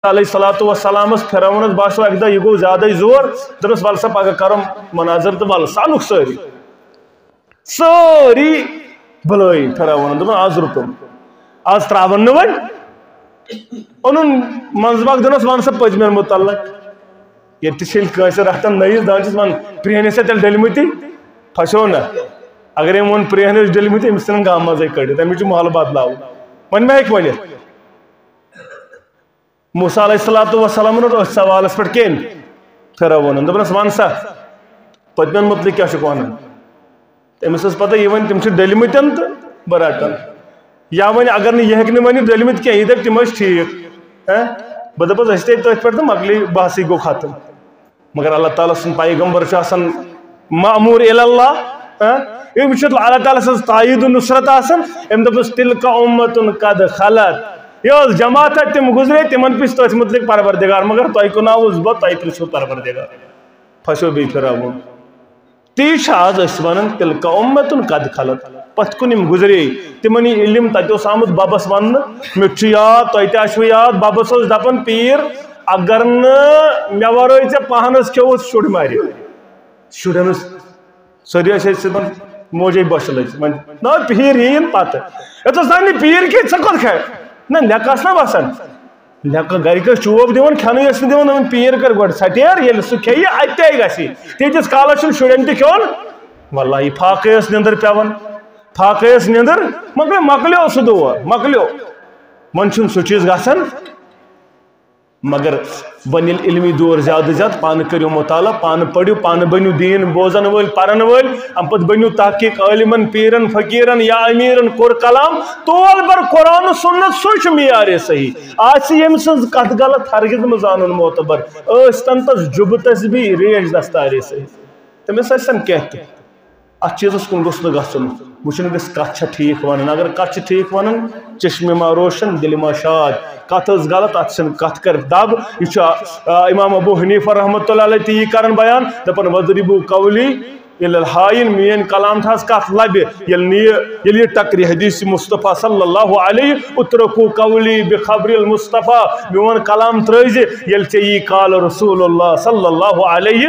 علیہ الصلوۃ والسلام فرعونس باسو اک دہ یہ گو زیادہ زور دس ول سا پگہ کرم مناظر تو ول سانک ساری بلائیں فرعون دپن آز رکن آز تراون ون اون منزباگ دنس ون سا پتمین متعلق یہ تیل رٹان نئیس دانچس ون پرہنس تیل ڈلمتی پھسو نا اگر ام ون پرہنس ڈلمتی امس ژھن گام مزے کڑت امس محل بدلاو ون ما ہیک ونت موسیٰ علیہ الصلوۃ والسلام اس سوالس پہ کین فرعون دپنس ون سا پتمین متعلق کیا ونان امس پتہ یہ ون تم ڈلمتن تو بہ رٹان یا ون اگر یہ ہیکہ ون ڈلمت کی یہ دپ تم ٹھیک بہ دپس تھی تھی پہ تو مکلی بحثی گو ختم مگر اللہ تعالیٰ سن پیغمبر مأمور اللہ اللہ تعالیٰ سن تائید و نصرت ام دپس تلک امت قد خلت یہ جماعت تم گزرے تمن پس تھی متعلق پروردگار مگر تہ کناوس بہ تہ پرسو پروردگار پھسو بی فرعون تی آز ونان تلک امت قد خلت پت کن گزرے تمن یہ علم تت آمت ببس ون مے یاد تہ تہ یاد ببس دپان پیر اگر مے ورٲے ژےٚ پانس کھیوُتھ شُر مارِ شُرٮ۪ن سٲری ٲسۍ موجے بۄچھِ لٔج وۄنۍ نا پیٖر یِیِن پتہٕ یوٚتَس تام نہٕ پیٖر کھیٚیہِ ژٕ کوٚت کھے نہ لیٚکہٕ ٲس نا وسان لیٚکہٕ گرِکۍ ٲسۍ چوب دِوان کھٮ۪نٕے ٲسۍ نہٕ دِوان دَپان پیٖر کر گۄڈٕ سٹیر ییٚلہِ سُہ کھیٚیہِ اَتہِ تے گژھِ تیٖتِس کالس چھُنہٕ شُرٮ۪ن تہِ کھیوٚن واللہ فاقے ٲس نیٚنٛدٕر پیٚوان فاقے ٲس نیٚنٛدٕر مگر مۄکلیو سُہ دور مۄکلیو وۄنۍ چھُنہٕ سُہ چیٖز گژھان مگر ون علمی دور زیادہ زیادہ پان کرو مطالعہ پان پڑھو پان بنو دین بوزن ول پرن ول ام پت بنو تحقیق عالمن پیرن فقیرن یا امیرن کور کلام تول بر قرآن سنت سوچ معیار صحیح آج یم سن کت غلط ہرگز مزان معتبر استن تس جب تسبیح ریش دستار صحیح تمس آسن کہت ات چیزس کن گوس نہ گژھن وچن گس کت چھ ٹھیک ونن اگر کت چھ ٹھیک ونن چشم ما روشن دل ما شاد کت اس غلط ات سن کت کر دب یہ امام ابو حنیفہ رحمۃ اللہ علیہ تی کرن بیان دپن وضربوا قولی الی الحائن مین کلام تھاس کت لب یل ٹکری حدیث مصطفیٰ صلی اللہ علیہ اترکو قولی بخبر المصطفیٰ میون کلام ترٲزِ یل ژےٚ یی قال رسول اللہ صلی اللہ علیہ